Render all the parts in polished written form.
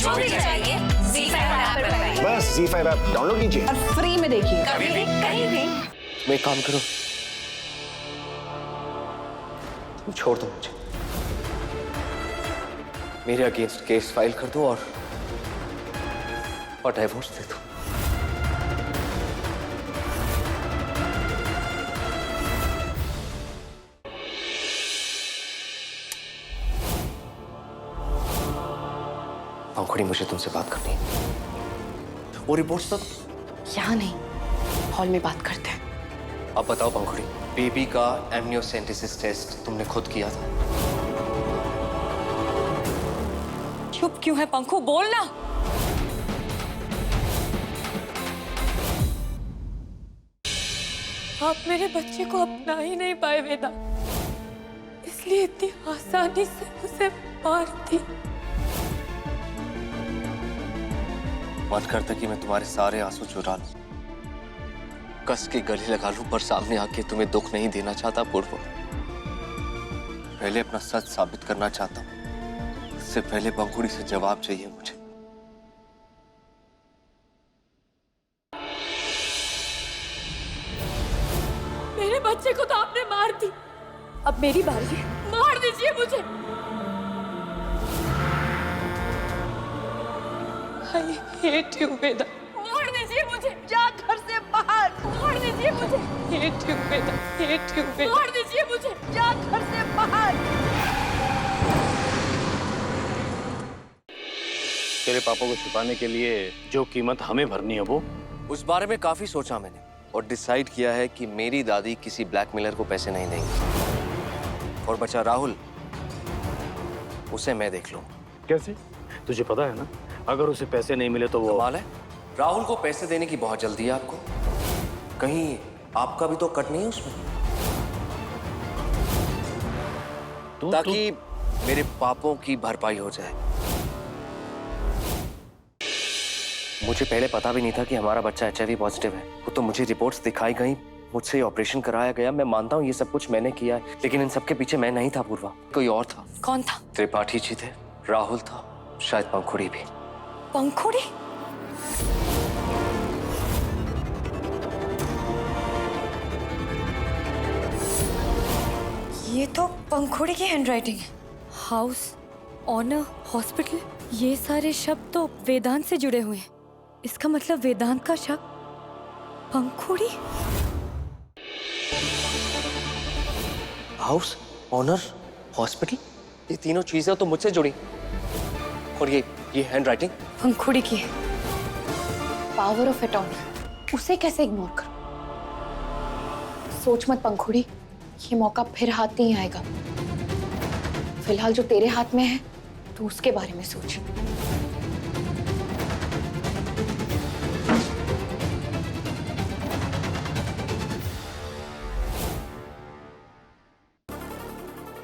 जो भी चाहिए ZEE5 ऐप पर पाइए। बस ZEE5 ऐप डाउनलोड कीजिए और फ्री में देखिए, कभी भी कहीं भी। तुम एक काम करो, तुम छोड़ दो मुझे, मेरे अगेंस्ट केस फाइल कर दो और डाइवोर्स दे दो। पंखुड़ी, मुझे तुमसे बात करनी है। वो रिपोर्ट्स तो यहाँ नहीं, हॉल में बात करते हैं। अब बताओ पंखुड़ी, बेबी का एमनियोसेंटेसिस टेस्ट तुमने खुद किया था? चुप क्यों है पंखु, बोल ना। आप मेरे बच्चे को अपना ही नहीं पाए वेदा, इसलिए इतनी आसानी से उसे मार दी। मन करता कि मैं तुम्हारे सारे आंसू चुरा लूं, कस के गले लगा लूं, पर सामने आके तुम्हें दुख नहीं देना चाहता पूर्व। पहले अपना सच साबित करना चाहता हूं, इससे पहले पंखुड़ी से जवाब चाहिए मुझे। मेरे बच्चे को तो आपने मार दी, अब मेरी बारी है, मार दीजिए मुझे। I hate you वेदा, मार दीजिए मुझे, जा घर से बाहर, मार दीजिए मुझे। Hate you Veda, hate you वेदा, मार दीजिए मुझे, जा घर से बाहर। तेरे पापा को छुपाने के लिए जो कीमत हमें भरनी है वो? उस बारे में काफी सोचा मैंने और डिसाइड किया है कि मेरी दादी किसी ब्लैकमेलर को पैसे नहीं देंगी। और बचा राहुल, उसे मैं देख लूं। कैसे? तुझे पता है ना, अगर उसे पैसे नहीं मिले तो वो... कमाल है, राहुल को पैसे देने की बहुत जल्दी है आपको। कहीं आपका भी तो कट नहीं है उसमें? ताकि मेरे पापों की भरपाई हो जाए। मुझे पहले पता भी नहीं था कि हमारा बच्चा HIV पॉजिटिव है। वो तो मुझे रिपोर्ट्स दिखाई गई, मुझसे ऑपरेशन कराया गया। मैं मानता हूँ ये सब कुछ मैंने किया है, लेकिन इन सब के पीछे मैं नहीं था पूर्वा, कोई और था। कौन था? त्रिपाठी जी थे, राहुल था, शायद पंखुड़ी भी। पंखुड़ी? ये तो पंखुड़ी की हैंडराइटिंग है। हाउस, ऑनर, हॉस्पिटल, ये सारे शब्द तो वेदांत से जुड़े हुए हैं। इसका मतलब वेदांत का शक पंखुड़ी? हाउस, ऑनर, हॉस्पिटल, ये तीनों चीजें तो मुझसे जुड़ी। और ये हैंडराइटिंग पंखुड़ी की है। पावर ऑफ अटॉर्नी, उसे कैसे इग्नोर करूं? सोच मत पंखुड़ी, ये मौका फिर हाथ नहीं आएगा। फिलहाल जो तेरे हाथ में है, तू उसके बारे में सोच।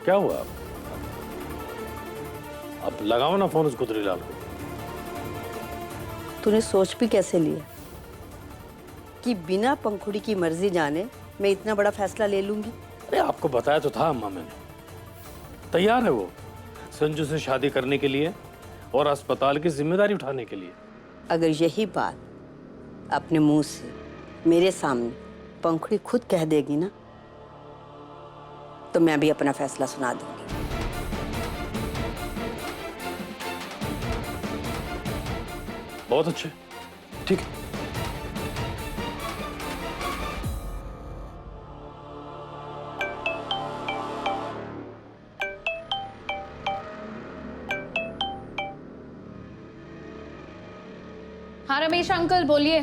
क्या हुआ? अब लगाओ ना फोन उस गुदरीलाल को। तूने सोच भी कैसे लिया कि बिना पंखुड़ी की मर्जी जाने मैं इतना बड़ा फैसला ले लूंगी? अरे आपको बताया तो था अम्मा मैंने, तैयार है वो संजू से शादी करने के लिए और अस्पताल की जिम्मेदारी उठाने के लिए। अगर यही बात अपने मुंह से मेरे सामने पंखुड़ी खुद कह देगी ना, तो मैं भी अपना फैसला सुना दूंगी। बहुत अच्छे, ठीक है। हाँ रमेश अंकल बोलिए।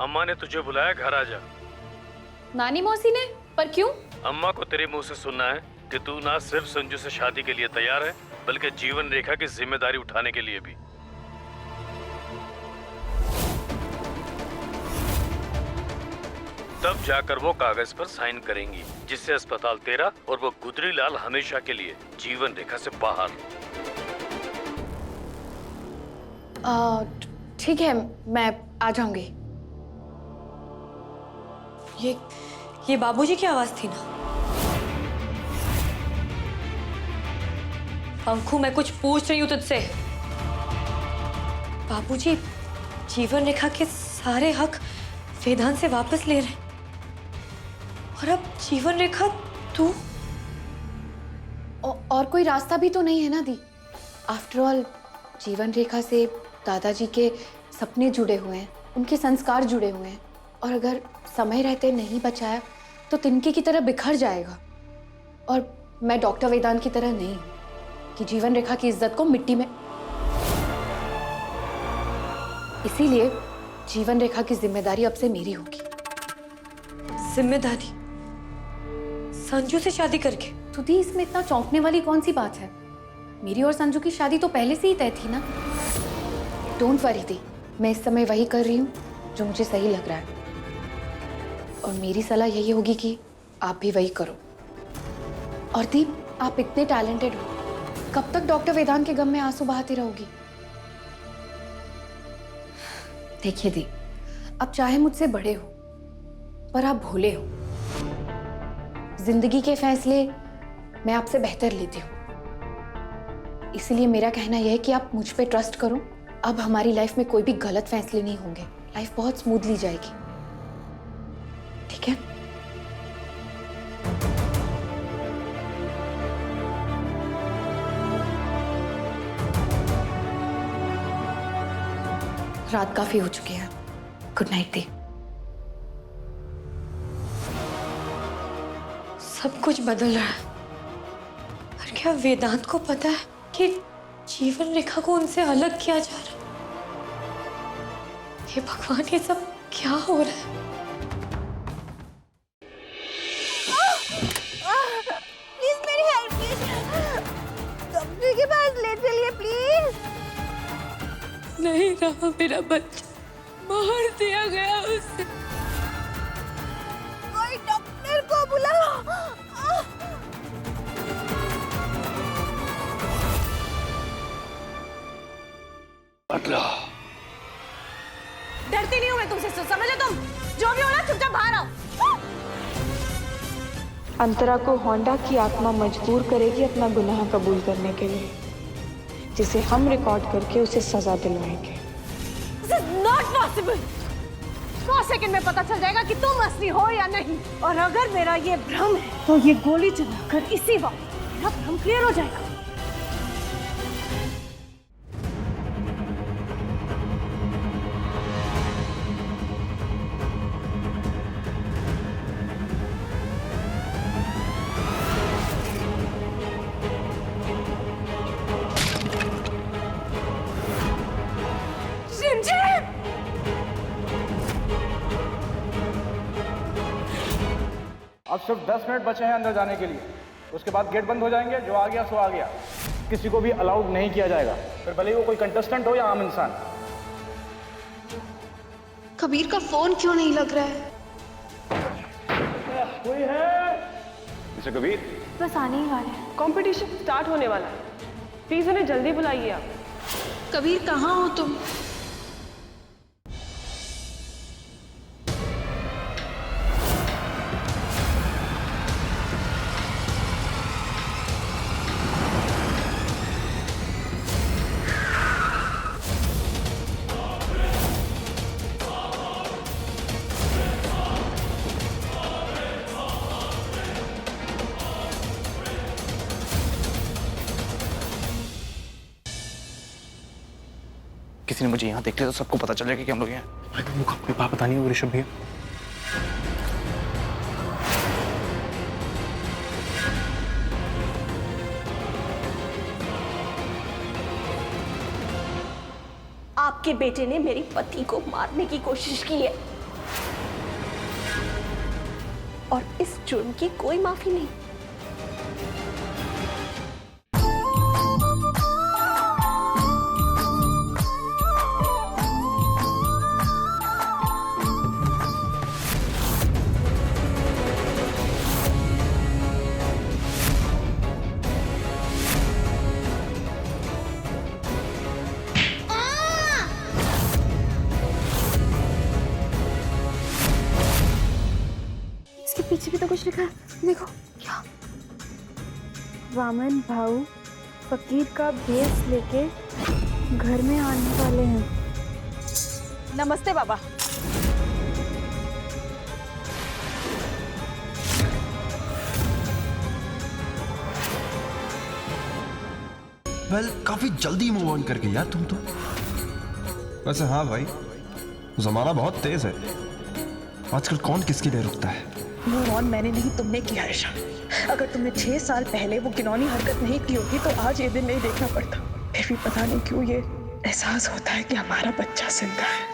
अम्मा ने तुझे बुलाया, घर आ जा। नानी मौसी ने? पर क्यों? अम्मा को तेरे मुंह से सुनना है कि तू ना सिर्फ संजू से शादी के लिए तैयार है, बल्कि जीवन रेखा की जिम्मेदारी उठाने के लिए भी। तब जाकर वो कागज पर साइन करेंगी, जिससे अस्पताल तेरा और वो गुदरीलाल हमेशा के लिए जीवन रेखा से बाहर। ठीक है, मैं आ जाऊंगी। ये बाबूजी की आवाज थी ना? पंखु, मैं कुछ पूछ रही हूँ तुझसे। बाबूजी जीवन रेखा के सारे हक वेदांत से वापस ले रहे हैं। और अब जीवन रेखा तू और कोई रास्ता भी तो नहीं है ना दी। आफ्टर ऑल जीवन रेखा से दादाजी के सपने जुड़े हुए हैं, उनके संस्कार जुड़े हुए हैं, और अगर समय रहते नहीं बचाया तो तिनके की तरह बिखर जाएगा। और मैं डॉक्टर वेदांत की तरह नहीं हूं कि जीवन रेखा की इज्जत को मिट्टी में। इसीलिए जीवन रेखा की जिम्मेदारी अब से मेरी होगी। जिम्मेदारी संजू से शादी करके? तो दी इसमें इतना चौंकने वाली कौन सी बात है? मेरी और संजू की शादी तो पहले से ही तय थी ना। डोंट वरी दी, मैं इस समय वही कर रही हूँ जो मुझे सही लग रहा है, और मेरी सलाह यही होगी कि आप भी वही करो। और दी, आप इतने टैलेंटेड हो, कब तक डॉक्टर वेदांत के गम में आंसू बहाती रहोगी? देखिए दी, आप चाहे मुझसे बड़े हो पर आप भोले हो। जिंदगी के फैसले मैं आपसे बेहतर लेती हूँ, इसलिए मेरा कहना यह है कि आप मुझ पे ट्रस्ट करो। अब हमारी लाइफ में कोई भी गलत फैसले नहीं होंगे, लाइफ बहुत स्मूथली जाएगी, ठीक है? रात काफी हो चुकी है, गुड नाइट दी। सब कुछ बदल रहा है। और क्या वेदांत को पता है कि जीवन रेखा को उनसे अलग किया जा रहा है? हे भगवान, ये सब क्या हो रहा है? प्लीज मेरी हेल्प प्लीज, डॉक्टर के पास ले चलिए प्लीज। नहीं रहा मेरा बच्चा, मार दिया गया उसे। कोई डॉक्टर को बुलाओ। डरती नहीं हूं मैं तुमसे, समझो तुम? जो भी हो ना चुपचाप बाहर आओ। अंतरा को होंडा की आत्मा मजबूर करेगी अपना गुनाह कबूल करने के लिए, जिसे हम रिकॉर्ड करके उसे सजा दिलवाएंगे। This is not possible. 100 second में पता चल जाएगा कि तुम असली हो या नहीं, और अगर मेरा ये भ्रम है तो ये गोली चलाकर इसी वक्त मेरा भ्रम क्लियर हो जाएगा। अब सिर्फ 10 मिनट बचे हैं अंदर जाने के लिए, उसके बाद गेट बंद हो जाएंगे। जो आ गया सो आ गया, किसी को भी अलाउड नहीं किया जाएगा, फिर भले ही वो कोई कंटेस्टेंट हो या आम इंसान। कबीर का फोन क्यों नहीं लग रहा है? कोई है? मिस्टर कबीर, बस आने ही वाले हैं। कंपटीशन स्टार्ट होने वाला है, प्लीज उन्हें जल्दी बुलाइए आप। कबीर कहाँ हो तुम? किसी ने मुझे यहाँ देख लिया तो सबको पता चल जाएगा कि हम लोग यहाँ। अरे वो कोई बात पता नहीं होगी ऋषभ भैया। आपके बेटे ने मेरे पति को मारने की कोशिश की है, और इस जुर्म की कोई माफी नहीं। पीछे भी तो कुछ लिखा है, देखो क्या। वामन भाऊ फकीर का भेष लेके घर में आने वाले हैं। नमस्ते बाबा। वेल काफी जल्दी मूव ऑन करके यार तुम तो। वैसे हाँ भाई, जमाना बहुत तेज है आजकल, कौन किसके लिए रुकता है। मूव ऑन मैंने नहीं, तुमने किया है शाम। अगर तुमने 6 साल पहले वो घिनौनी हरकत नहीं की होती तो आज ये दिन नहीं देखना पड़ता। फिर भी पता नहीं क्यों ये एहसास होता है कि हमारा बच्चा जिंदा है।